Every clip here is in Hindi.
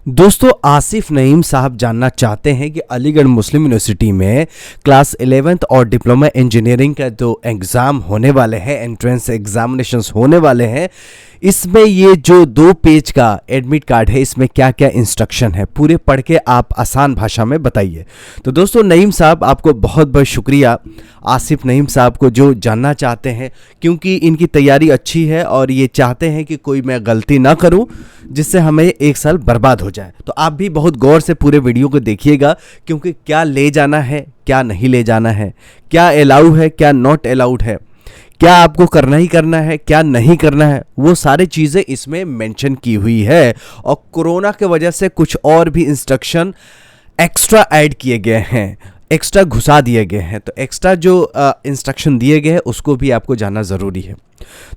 दोस्तों आसिफ नईम साहब जानना चाहते हैं कि अलीगढ़ मुस्लिम यूनिवर्सिटी में क्लास 11th और डिप्लोमा इंजीनियरिंग का जो एग्ज़ाम होने वाले हैं, एंट्रेंस एग्जामिनेशंस होने वाले हैं, इसमें ये जो 2 पेज का एडमिट कार्ड है, इसमें क्या क्या इंस्ट्रक्शन है, पूरे पढ़ के आप आसान भाषा में बताइए। तो दोस्तों नईम साहब, आपको बहुत बहुत शुक्रिया आसिफ नईम साहब को जो जानना चाहते हैं, क्योंकि इनकी तैयारी अच्छी है और ये चाहते हैं कि कोई मैं गलती ना करूं जिससे हमें 1 साल बर्बाद हो जाए। तो आप भी बहुत गौर से पूरे वीडियो को देखिएगा, क्योंकि क्या ले जाना है, क्या नहीं ले जाना है, क्या अलाउ है, क्या नॉट अलाउड है, क्या आपको करना ही करना है, क्या नहीं करना है, वो सारी चीज़ें इसमें मेंशन की हुई है। और कोरोना के वजह से कुछ और भी इंस्ट्रक्शन एक्स्ट्रा ऐड किए गए हैं, एक्स्ट्रा घुसा दिए गए हैं। तो एक्स्ट्रा जो इंस्ट्रक्शन दिए गए हैं उसको भी आपको जानना ज़रूरी है।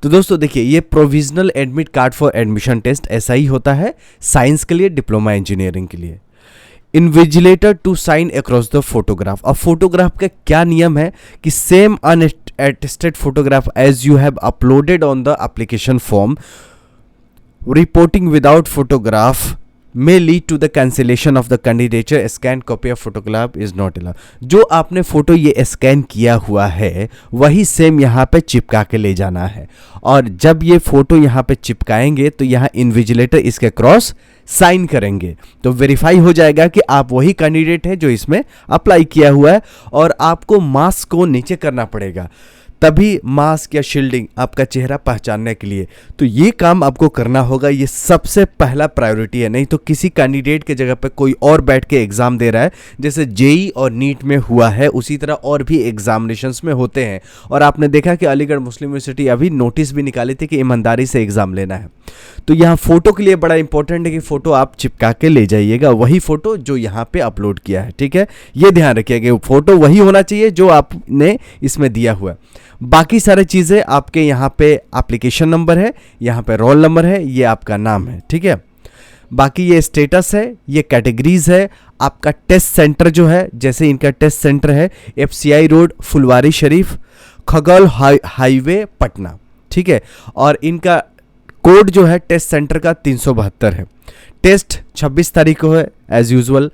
तो दोस्तों देखिए, ये provisional admit card for admission test ऐसा ही होता है साइंस के लिए, डिप्लोमा इंजीनियरिंग के लिए। Invigilator to sign across the photograph. अब फोटोग्राफ का क्या नियम है कि same unattested photograph as you have uploaded on the application form, reporting without photograph may lead to the cancellation of the candidature. Scanned copy of photograph is not allowed. जो आपने फोटो ये स्कैन किया हुआ है वही सेम यहाँ पे चिपका के ले जाना है, और जब ये फोटो यहाँ पे चिपकाएंगे तो यहाँ इन्विजिलेटर इसके क्रॉस साइन करेंगे, तो वेरीफाई हो जाएगा कि आप वही कैंडिडेट हैं जो इसमें अप्लाई किया हुआ है। और आपको मास्क को नीचे करना पड़ेगा, तभी मास्क या शील्डिंग आपका चेहरा पहचानने के लिए। तो ये काम आपको करना होगा, ये सबसे पहला प्रायोरिटी है। नहीं तो किसी कैंडिडेट के जगह पे कोई और बैठ के एग्ज़ाम दे रहा है, जैसे जेई और नीट में हुआ है, उसी तरह और भी एग्जामिनेशंस में होते हैं। और आपने देखा कि अलीगढ़ मुस्लिम यूनिवर्सिटी अभी नोटिस भी निकाली थी कि ईमानदारी से एग्ज़ाम लेना है। तो यहाँ फ़ोटो के लिए बड़ा इंपॉर्टेंट है कि फ़ोटो आप चिपका के ले जाइएगा, वही फ़ोटो जो यहाँ पे अपलोड किया है, ठीक है। ये ध्यान रखिएगा, फ़ोटो वही होना चाहिए जो आपने इसमें दिया हुआ है। बाकी सारी चीज़ें आपके यहाँ पे एप्लीकेशन नंबर है, यहाँ पे रोल नंबर है, ये आपका नाम है, ठीक है। बाकी ये स्टेटस है, ये कैटेगरीज है, आपका टेस्ट सेंटर जो है, जैसे इनका टेस्ट सेंटर है FCI road, Phulwari Sharif, Khagaul highway, Patna, ठीक है। और इनका कोड जो है टेस्ट सेंटर का 372 है। टेस्ट 26 तारीख को है एज यूजुअल,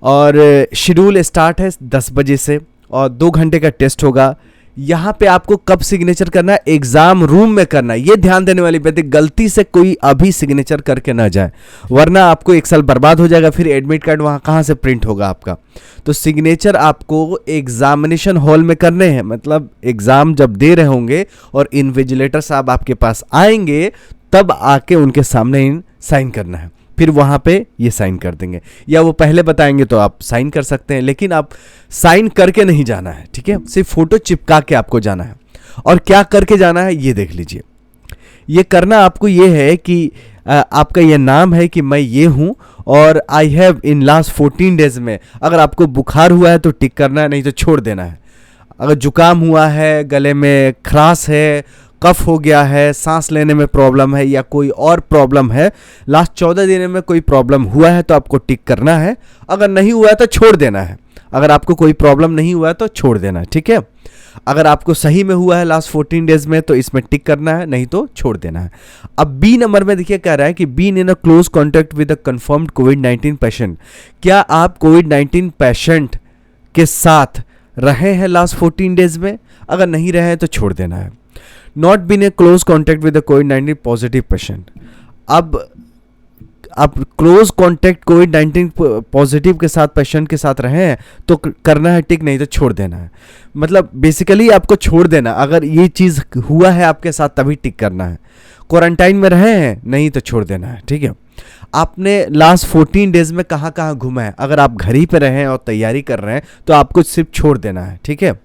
और शेड्यूल स्टार्ट है 10 बजे से और 2 घंटे का टेस्ट होगा। यहाँ पे आपको कब सिग्नेचर करना है, एग्जाम रूम में करना है। ये ध्यान देने वाली बात है, गलती से कोई अभी सिग्नेचर करके ना जाए, वरना आपको 1 साल बर्बाद हो जाएगा। फिर एडमिट कार्ड वहाँ कहाँ से प्रिंट होगा आपका। तो सिग्नेचर आपको एग्जामिनेशन हॉल में करने हैं, मतलब एग्जाम जब दे रहे होंगे और इन्विजिलेटर साहब आपके पास आएंगे तब आके उनके सामने साइन करना है, फिर वहाँ पे ये साइन कर देंगे, या वो पहले बताएंगे तो आप साइन कर सकते हैं, लेकिन आप साइन करके नहीं जाना है, ठीक है। सिर्फ फोटो चिपका के आपको जाना है। और क्या करके जाना है ये देख लीजिए। ये करना आपको ये है कि आपका ये नाम है कि मैं ये हूँ और I have in last 14 days में, अगर आपको बुखार हुआ है तो टिक करना है, नहीं तो छोड़ देना है। अगर जुकाम हुआ है, गले में खराश है, कफ हो गया है, सांस लेने में प्रॉब्लम है, या कोई और प्रॉब्लम है, लास्ट 14 दिन में कोई प्रॉब्लम हुआ है तो आपको टिक करना है। अगर नहीं हुआ है तो छोड़ देना है। अगर आपको कोई प्रॉब्लम नहीं हुआ है तो छोड़ देना है, ठीक है। अगर आपको सही में हुआ है लास्ट 14 डेज में तो इसमें टिक करना है, नहीं तो छोड़ देना है। अब बी नंबर में देखिए कह रहा है कि been in a close contact with a confirmed कोविड-19 पेशेंट। क्या आप कोविड-19 पेशेंट के साथ रहे हैं लास्ट 14 डेज में? अगर नहीं रहे हैं तो छोड़ देना है। Not been a close contact with the कोविड-19 पॉजिटिव पेशेंट। अब आप क्लोज कॉन्टैक्ट कोविड-19 पॉजिटिव के साथ पेशेंट के साथ रहे हैं तो करना है टिक, नहीं तो छोड़ देना है। मतलब बेसिकली आपको छोड़ देना, अगर ये चीज़ हुआ है आपके साथ तभी टिक करना है। क्वारंटाइन में रहे हैं, नहीं तो छोड़ देना है, ठीक है। आपने लास्ट 14 डेज में कहाँ कहाँ घूमा है, अगर आप घर ही पे रहे हैं और तैयारी कर रहे हैं तो आपको सिर्फ छोड़ देना है, ठीक है।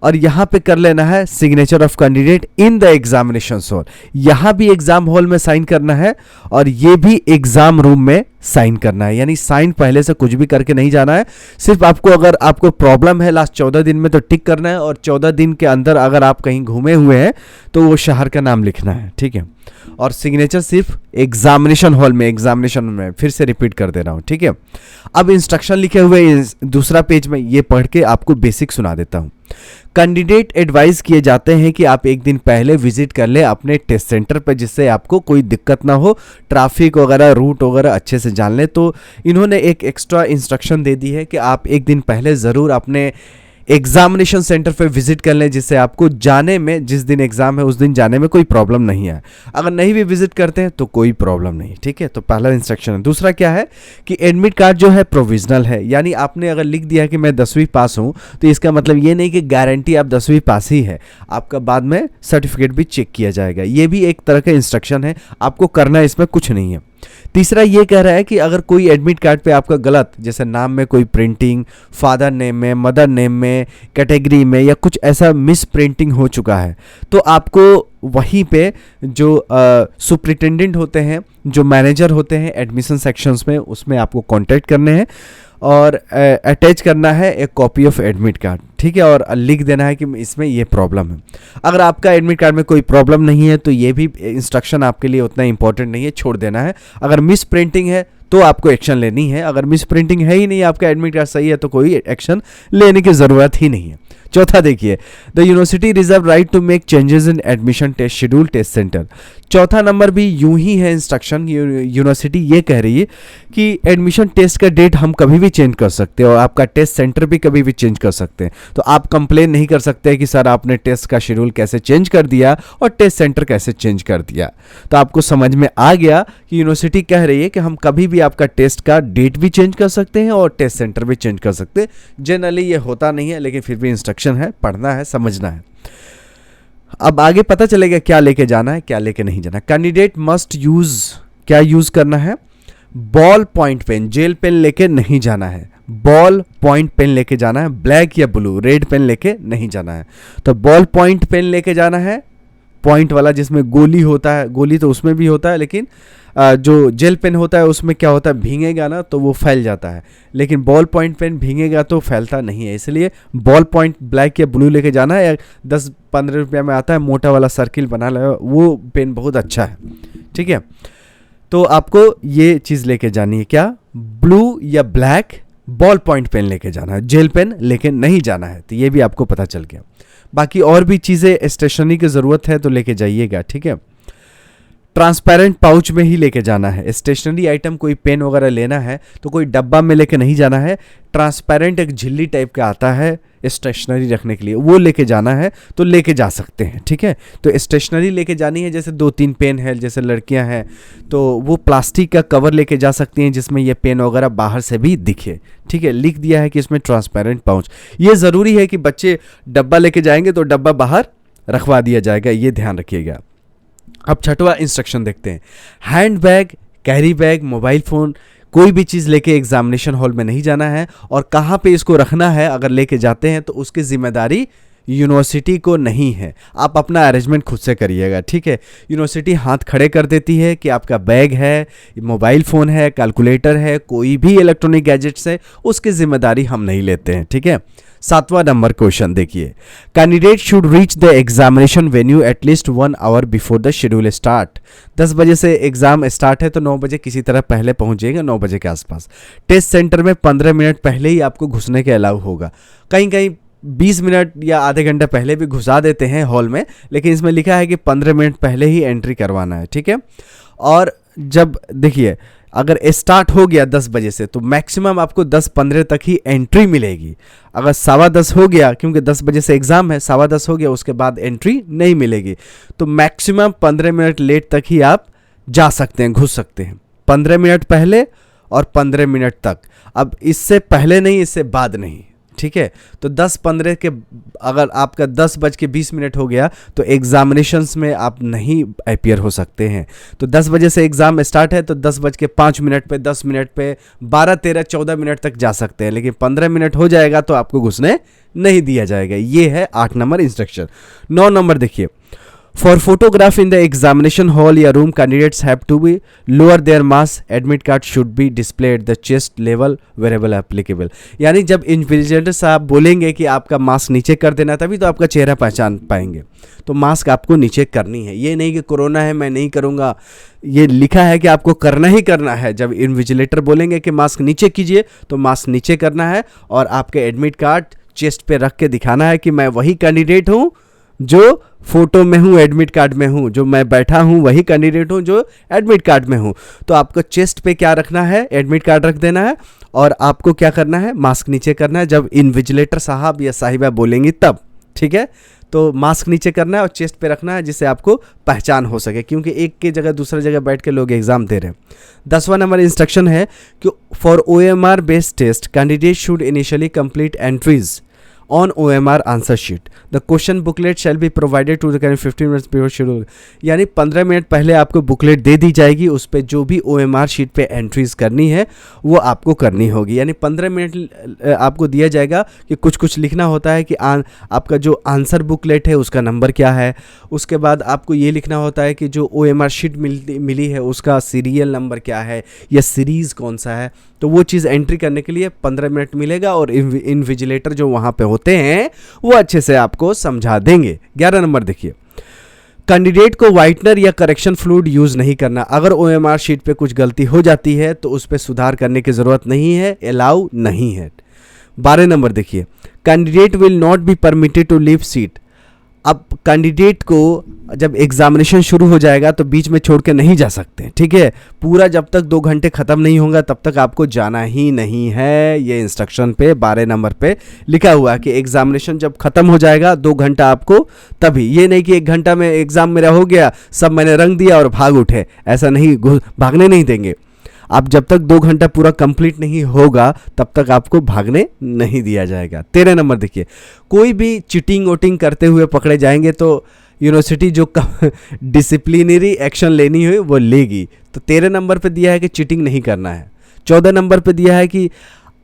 और यहाँ पे कर लेना है signature of candidate in the examination hall. यहाँ भी एग्जाम हॉल में साइन करना है और ये भी एग्जाम रूम में साइन करना है। यानी साइन पहले से कुछ भी करके नहीं जाना है, सिर्फ आपको अगर आपको प्रॉब्लम है लास्ट 14 दिन में तो टिक करना है, और 14 दिन के अंदर अगर आप कहीं घूमे हुए हैं तो वो शहर का नाम लिखना है, ठीक है। और सिग्नेचर सिर्फ एग्जामिनेशन हॉल में, एग्जामिनेशन में फिर से रिपीट कर दे रहा हूँ, ठीक है। अब इंस्ट्रक्शन लिखे हुए दूसरा पेज में ये पढ़ के आपको बेसिक सुना देता हूँ। कैंडिडेट एडवाइज किए जाते हैं कि आप एक दिन पहले विजिट कर ले अपने टेस्ट सेंटर पर, जिससे आपको कोई दिक्कत ना हो, ट्रैफिक वगैरह रूट वगैरह अच्छे से जान लें, तो इन्होंने एक एक्स्ट्रा इंस्ट्रक्शन दे दी है कि आप एक दिन पहले ज़रूर अपने एग्जामिनेशन सेंटर पे विजिट कर लें, जिससे आपको जाने में, जिस दिन एग्ज़ाम है उस दिन जाने में कोई प्रॉब्लम नहीं है। अगर नहीं भी विजिट करते हैं तो कोई प्रॉब्लम नहीं, ठीक है। तो पहला इंस्ट्रक्शन है। दूसरा क्या है कि एडमिट कार्ड जो है प्रोविजनल है, यानी आपने अगर लिख दिया कि मैं 10वीं पास हूँ तो इसका मतलब ये नहीं कि गारंटी आप 10वीं पास ही है, आपका बाद में सर्टिफिकेट भी चेक किया जाएगा। ये भी एक तरह का इंस्ट्रक्शन है, आपको करना इसमें कुछ नहीं है। तीसरा ये कह रहा है कि अगर कोई एडमिट कार्ड पे आपका गलत, जैसे नाम में कोई प्रिंटिंग, फादर नेम में, मदर नेम में, कैटेगरी में या कुछ ऐसा मिस प्रिंटिंग हो चुका है, तो आपको वहीं पे जो सुप्रिटेंडेंट होते हैं, जो मैनेजर होते हैं एडमिशन सेक्शंस में, उसमें आपको कांटेक्ट करने हैं और अटैच करना है एक कॉपी ऑफ एडमिट कार्ड, ठीक है, और लिख देना है कि इसमें ये प्रॉब्लम है। अगर आपका एडमिट कार्ड में कोई प्रॉब्लम नहीं है तो ये भी इंस्ट्रक्शन आपके लिए उतना इंपॉर्टेंट नहीं है, छोड़ देना है। अगर मिस प्रिंटिंग है तो आपको एक्शन लेनी है, अगर मिस प्रिंटिंग है ही नहीं, आपका एडमिट कार्ड सही है, तो कोई एक्शन लेने की ज़रूरत ही नहीं है। चौथा देखिए, the university reserve right to make changes in admission test schedule test centre. चौथा नंबर भी यूं ही है इंस्ट्रक्शन। यूनिवर्सिटी ये कह रही है कि एडमिशन टेस्ट का डेट हम कभी भी चेंज कर सकते हैं और आपका टेस्ट सेंटर भी कभी भी चेंज कर सकते हैं। तो आप कंप्लेन नहीं कर सकते कि सर आपने टेस्ट का शेड्यूल कैसे चेंज कर दिया और टेस्ट सेंटर कैसे चेंज कर दिया। तो आपको समझ में आ गया कि यूनिवर्सिटी कह रही है कि हम कभी भी आपका टेस्ट का डेट भी चेंज कर सकते हैं और टेस्ट सेंटर भी चेंज कर सकते हैं। जनरली ये होता नहीं है, लेकिन फिर भी इंस्ट्रक्शन है, पढ़ना है, समझना है। अब आगे पता चलेगा क्या लेके जाना है, क्या लेके नहीं जाना। कैंडिडेट मस्ट यूज, क्या यूज करना है? Ball point pen, gel pen लेके नहीं जाना है। बॉल पॉइंट पेन लेके जाना है, ब्लैक या ब्लू, रेड पेन लेके नहीं जाना है। तो बॉल पॉइंट पेन लेके जाना है, पॉइंट वाला जिसमें गोली होता है, गोली तो उसमें भी होता है, लेकिन जो जेल पेन होता है उसमें क्या होता है, भीगेगा ना तो वो फैल जाता है, लेकिन बॉल पॉइंट पेन भीगेगा तो फैलता नहीं है। इसलिए बॉल पॉइंट ब्लैक या ब्लू लेके जाना है। 10-15 रुपये में आता है, मोटा वाला सर्किल बना लो, वो पेन बहुत अच्छा है, ठीक है। तो आपको ये चीज़ लेके जानी है, क्या? ब्लू या ब्लैक बॉल पॉइंट पेन लेके जाना है, जेल पेन लेके नहीं जाना है। तो ये भी आपको पता चल गया। बाकी और भी चीज़ें स्टेशनरी की ज़रूरत है तो लेके जाइएगा, ठीक है। ट्रांसपेरेंट पाउच में ही लेके जाना है। स्टेशनरी आइटम कोई पेन वगैरह लेना है तो कोई डब्बा में लेके नहीं जाना है। ट्रांसपेरेंट एक झिल्ली टाइप का आता है स्टेशनरी रखने के लिए, वो लेके जाना है तो लेके जा सकते हैं, ठीक है। तो स्टेशनरी लेके जानी है, जैसे 2-3 पेन है, जैसे लड़कियां हैं तो वो प्लास्टिक का कवर लेके जा सकती हैं जिसमें ये पेन वगैरह बाहर से भी दिखे, ठीक है। लिख दिया है कि इसमें ट्रांसपेरेंट पाउच। ये ज़रूरी है कि बच्चे डब्बा लेके जाएंगे तो डब्बा बाहर रखवा दिया जाएगा, ये ध्यान रखिएगा। अब छठवां इंस्ट्रक्शन देखते हैं। Hand bag, carry bag, mobile phone, कोई भी चीज़ लेके एग्जामिनेशन हॉल में नहीं जाना है। और कहाँ पे इसको रखना है, अगर लेके जाते हैं तो उसकी जिम्मेदारी यूनिवर्सिटी को नहीं है, आप अपना अरेंजमेंट खुद से करिएगा, ठीक है। यूनिवर्सिटी हाथ खड़े कर देती है कि आपका बैग है, मोबाइल फ़ोन है, कैलकुलेटर है, कोई भी इलेक्ट्रॉनिक गैजेट्स है, उसकी जिम्मेदारी हम नहीं लेते हैं, ठीक है। 7वां नंबर क्वेश्चन देखिए। Candidate should reach the examination venue at least 1 hour before the schedule start. 10 बजे से एग्जाम स्टार्ट है तो 9 बजे किसी तरह पहले पहुंच जाएगा, 9 बजे के आसपास। टेस्ट सेंटर में 15 मिनट पहले ही आपको घुसने के अलाउ होगा। कहीं कहीं 20 मिनट या आधे घंटे पहले भी घुसा देते हैं हॉल में, लेकिन इसमें लिखा है कि 15 मिनट पहले ही एंट्री करवाना है, ठीक है। और जब देखिए अगर स्टार्ट हो गया 10 बजे से तो मैक्सिमम आपको 10-15 तक ही एंट्री मिलेगी। अगर 10:15 हो गया, क्योंकि 10 बजे से एग्ज़ाम है, 10:15 हो गया उसके बाद एंट्री नहीं मिलेगी। तो मैक्सिमम 15 मिनट लेट तक ही आप जा सकते हैं, घुस सकते हैं। 15 मिनट पहले और 15 मिनट तक, अब इससे पहले नहीं, इससे बाद नहीं, ठीक है। तो 10-15 के अगर आपका 10:20 हो गया तो एग्जामिनेशंस में आप नहीं अपीयर हो सकते हैं। तो 10 बजे से एग्ज़ाम स्टार्ट है तो 10:05 पे, 10 मिनट पे, 12, 13, 14 मिनट तक जा सकते हैं, लेकिन 15 मिनट हो जाएगा तो आपको घुसने नहीं दिया जाएगा। ये है 8 नंबर इंस्ट्रक्शन। 9 नंबर देखिए। For photograph in the examination hall या room, candidates have to be lower their mask. Admit card should be displayed at the chest level wherever applicable. यानी जब इन्विजिलेटर साहब बोलेंगे कि आपका मास्क नीचे कर देना, तभी तो आपका चेहरा पहचान पाएंगे। तो मास्क आपको नीचे करनी है। ये नहीं कि कोरोना है मैं नहीं करूँगा, ये लिखा है कि आपको करना ही करना है। जब इन्विजिलेटर बोलेंगे कि मास्क नीचे कीजिए तो मास्क नीचे करना है और आपके एडमिट कार्ड चेस्ट पे रख के दिखाना है कि मैं वही कैंडिडेट हूँ जो फोटो में हूँ, एडमिट कार्ड में हूँ, जो मैं बैठा हूँ वही कैंडिडेट हूँ जो एडमिट कार्ड में हूँ। तो आपको चेस्ट पे क्या रखना है, एडमिट कार्ड रख देना है, और आपको क्या करना है, मास्क नीचे करना है जब इन्विजिलेटर साहब या साहिबा बोलेंगी तब, ठीक है। तो मास्क नीचे करना है और चेस्ट पे रखना है जिससे आपको पहचान हो सके, क्योंकि एक की जगह दूसरी जगह बैठ के लोग एग्जाम दे रहे हैं। 10वां नंबर इंस्ट्रक्शन है कि for OMR based test candidate should initially complete entries on OMR answer sheet. The question booklet shall be provided to the candidate 15 minutes before schedule. यानी 15 मिनट पहले आपको बुकलेट दे दी जाएगी, उस पर जो भी OMR शीट पे एंट्रीज करनी है वो आपको करनी होगी। यानी 15 मिनट आपको दिया जाएगा कि कुछ कुछ लिखना होता है कि आपका जो आंसर बुकलेट है उसका नंबर क्या है। उसके बाद आपको ये लिखना होता है कि जो OMR शीट मिली है उसका सीरियल नंबर क्या है या सीरीज़ कौन सा है। तो वो चीज़ एंट्री करने के लिए 15 मिनट मिलेगा और इन्विजिलेटर जो वहाँ पे होते हैं वो अच्छे से आपको समझा देंगे। 11 नंबर देखिए, कैंडिडेट को वाइटनर या करेक्शन फ्लूइड यूज़ नहीं करना। अगर OMR शीट पे कुछ गलती हो जाती है तो उस पर सुधार करने की ज़रूरत नहीं है, अलाउ नहीं है। 12 नंबर देखिए, candidate will not be permitted to leave seat. अब कैंडिडेट को जब एग्जामिनेशन शुरू हो जाएगा तो बीच में छोड़ के नहीं जा सकते, ठीक है। पूरा जब तक 2 घंटे ख़त्म नहीं होगा तब तक आपको जाना ही नहीं है। ये इंस्ट्रक्शन पे 12 नंबर पे लिखा हुआ है कि एग्जामिनेशन जब ख़त्म हो जाएगा 2 घंटा आपको तभी, ये नहीं कि 1 घंटा में एग्ज़ाम मेरा हो गया, सब मैंने रंग दिया और भाग उठे, ऐसा नहीं, भागने नहीं देंगे। आप जब तक 2 घंटा पूरा कंप्लीट नहीं होगा तब तक आपको भागने नहीं दिया जाएगा। 13 नंबर देखिए, कोई भी चीटिंग वोटिंग करते हुए पकड़े जाएंगे तो यूनिवर्सिटी जो डिसिप्लिनरी एक्शन लेनी है वो लेगी। तो 13 नंबर पे दिया है कि चीटिंग नहीं करना है। 14 नंबर पे दिया है कि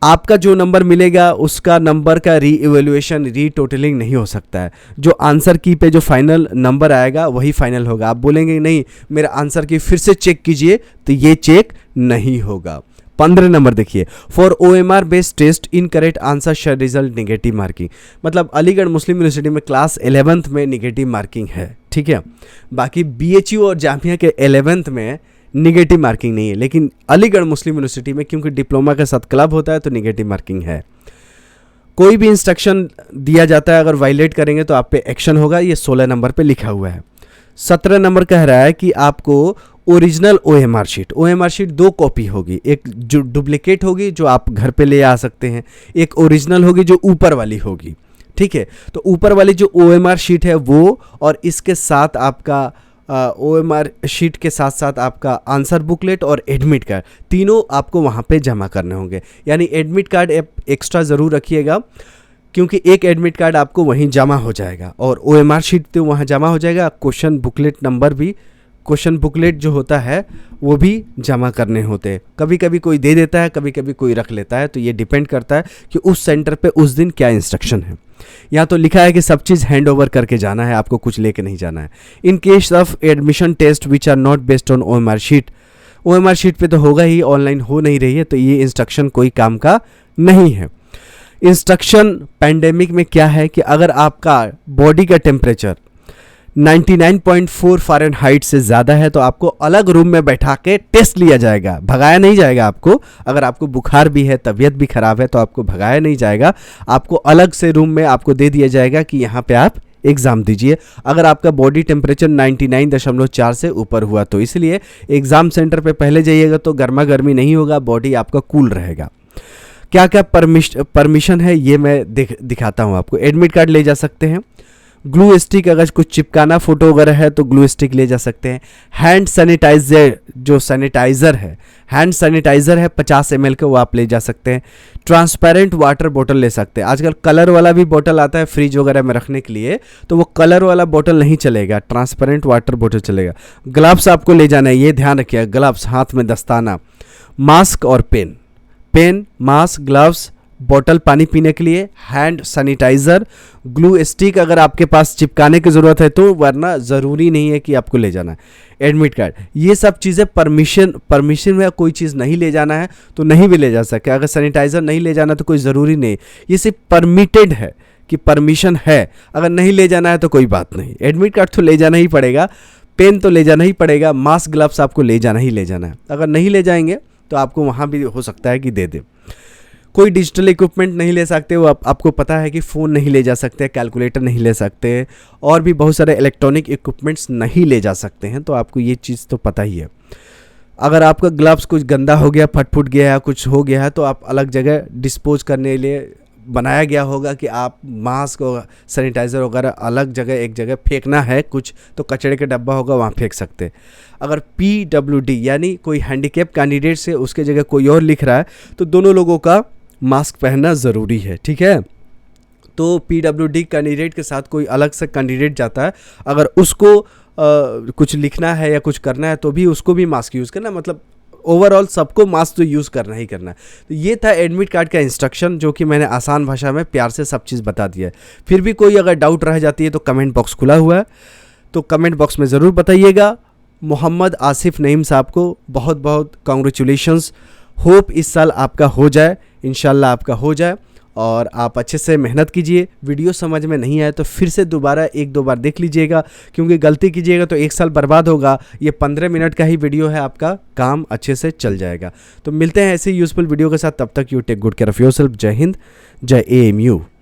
आपका जो नंबर मिलेगा उसका नंबर का री इवेल्युएशन, री टोटलिंग नहीं हो सकता है। जो आंसर की पे जो फाइनल नंबर आएगा वही फाइनल होगा। आप बोलेंगे नहीं मेरा आंसर की फिर से चेक कीजिए, तो ये चेक नहीं होगा। 15 नंबर देखिए, for OMR based test incorrect answer shall result negative marking. मतलब अलीगढ़ मुस्लिम यूनिवर्सिटी में क्लास 11th में निगेटिव मार्किंग है, ठीक है। बाकी BHU और जामिया के 11th में निगेटिव मार्किंग नहीं है, लेकिन अलीगढ़ मुस्लिम यूनिवर्सिटी में क्योंकि डिप्लोमा के साथ क्लब होता है तो निगेटिव मार्किंग है। कोई भी इंस्ट्रक्शन दिया जाता है अगर वायलेट करेंगे तो आप पे एक्शन होगा, ये 16 नंबर पे लिखा हुआ है। 17 नंबर कह रहा है कि आपको ओरिजिनल OMR शीट 2 कॉपी होगी, एक जो डुप्लीकेट होगी जो आप घर पे ले आ सकते हैं, एक ओरिजिनल होगी जो ऊपर वाली होगी, ठीक है। तो ऊपर वाली जो OMR शीट है वो, और इसके साथ आपका OMR शीट के साथ साथ आपका आंसर बुकलेट और एडमिट कार्ड, तीनों आपको वहाँ पे जमा करने होंगे। यानी एडमिट कार्ड एक्स्ट्रा ज़रूर रखिएगा, क्योंकि एक एडमिट कार्ड आपको वहीं जमा हो जाएगा और OMR शीट तो वहाँ जमा हो जाएगा। क्वेश्चन बुकलेट नंबर भी, क्वेश्चन बुकलेट जो होता है वो भी जमा करने होते हैं। कभी कभी कोई दे देता है, कभी कभी कोई रख लेता है, तो ये डिपेंड करता है कि उस सेंटर पे उस दिन क्या इंस्ट्रक्शन है। यहाँ तो लिखा है कि सब चीज़ हैंड ओवर करके जाना है, आपको कुछ लेके नहीं जाना है। In case of admission test which are not based on OMR sheet पे तो होगा ही, ऑनलाइन हो नहीं रही है, तो ये इंस्ट्रक्शन कोई काम का नहीं है। इंस्ट्रक्शन पैंडेमिक में क्या है कि अगर आपका बॉडी का टेम्परेचर 99.4 फ़ारेनहाइट से ज़्यादा है तो आपको अलग रूम में बैठा के टेस्ट लिया जाएगा, भगाया नहीं जाएगा आपको। अगर आपको बुखार भी है, तबीयत भी ख़राब है तो आपको भगाया नहीं जाएगा, आपको अलग से रूम में आपको दे दिया जाएगा कि यहाँ पे आप एग्ज़ाम दीजिए। अगर आपका बॉडी टेम्परेचर 99.4 से ऊपर हुआ तो, इसलिए एग्ज़ाम सेंटर पे पहले जाइएगा तो गर्मा गर्मी नहीं होगा, बॉडी आपका कूल रहेगा। क्या क्या परमिशन है ये मैं दिखाता हूँ आपको। एडमिट कार्ड ले जा सकते हैं, ग्लू स्टिक अगर कुछ चिपकाना फोटो वगैरह है तो ग्लू स्टिक ले जा सकते हैं। हैंड सैनिटाइजर, जो सैनिटाइज़र है, हैंड सैनिटाइज़र है 50 ml का, वो आप ले जा सकते हैं। ट्रांसपेरेंट वाटर बोतल ले सकते हैं। आजकल कलर वाला भी बोतल आता है फ्रिज वगैरह में रखने के लिए, तो वो कलर वाला बोतल नहीं चलेगा, ट्रांसपेरेंट वाटर बोतल चलेगा। ग्लव्स आपको ले जाना है, ये ध्यान रखिए, ग्लव्स, हाथ में दस्ताना, मास्क और पेन, मास्क, ग्लव्स, बोतल पानी पीने के लिए, हैंड सैनिटाइज़र, ग्लू स्टिक अगर आपके पास चिपकाने की ज़रूरत है तो, वरना ज़रूरी नहीं है कि आपको ले जाना है। एडमिट कार्ड, ये सब चीज़ें परमिशन में कोई चीज़ नहीं ले जाना है तो नहीं भी ले जा सके। अगर सैनिटाइज़र नहीं ले जाना तो कोई ज़रूरी नहीं, ये सिर्फ परमिटेड है कि परमिशन है। अगर नहीं ले जाना है तो कोई बात नहीं, एडमिट कार्ड तो ले जाना ही पड़ेगा, पेन तो ले जाना ही पड़ेगा, मास्क ग्लव्स आपको ले जाना है। अगर नहीं ले जाएंगे तो आपको वहाँ भी हो सकता है कि दे दे। कोई डिजिटल इक्विपमेंट नहीं ले सकते, वो आपको पता है कि फ़ोन नहीं ले जा सकते, कैलकुलेटर नहीं ले सकते, और भी बहुत सारे इलेक्ट्रॉनिक इक्विपमेंट्स नहीं ले जा सकते हैं, तो आपको ये चीज़ तो पता ही है। अगर आपका ग्लव्स कुछ गंदा हो गया, फट फुट गया है, कुछ हो गया है, तो आप अलग जगह डिस्पोज करने के लिए बनाया गया होगा कि आप मास्क और सैनिटाइज़र वगैरह अलग जगह, एक जगह फेंकना है कुछ, तो कचड़े का डब्बा होगा वहाँ फेंक सकते। अगर PWD यानी कोई हैंडीकैप कैंडिडेट से उसके जगह कोई और लिख रहा है, तो दोनों लोगों का मास्क पहनना ज़रूरी है, ठीक है। तो PWD कैंडिडेट के साथ कोई अलग से कैंडिडेट जाता है, अगर उसको कुछ लिखना है या कुछ करना है तो भी उसको भी मास्क यूज़ करना, मतलब ओवरऑल सबको मास्क तो यूज़ करना ही करना है। तो ये था एडमिट कार्ड का इंस्ट्रक्शन, जो कि मैंने आसान भाषा में प्यार से सब चीज़ बता दिया है। फिर भी कोई अगर डाउट रह जाती है तो कमेंट बॉक्स खुला हुआ है, तो कमेंट बॉक्स में ज़रूर बताइएगा। मोहम्मद आसिफ नईम साहब को बहुत बहुत कॉन्ग्रेचुलेशंस। होप इस साल आपका हो जाए, इंशाल्लाह आपका हो जाए, और आप अच्छे से मेहनत कीजिए। वीडियो समझ में नहीं आए तो फिर से दोबारा 1-2 बार देख लीजिएगा, क्योंकि गलती कीजिएगा तो 1 साल बर्बाद होगा। ये 15 मिनट का ही वीडियो है, आपका काम अच्छे से चल जाएगा। तो मिलते हैं ऐसे यूज़फुल वीडियो के साथ, तब तक you take good care of yourself. जय हिंद, जय AMU।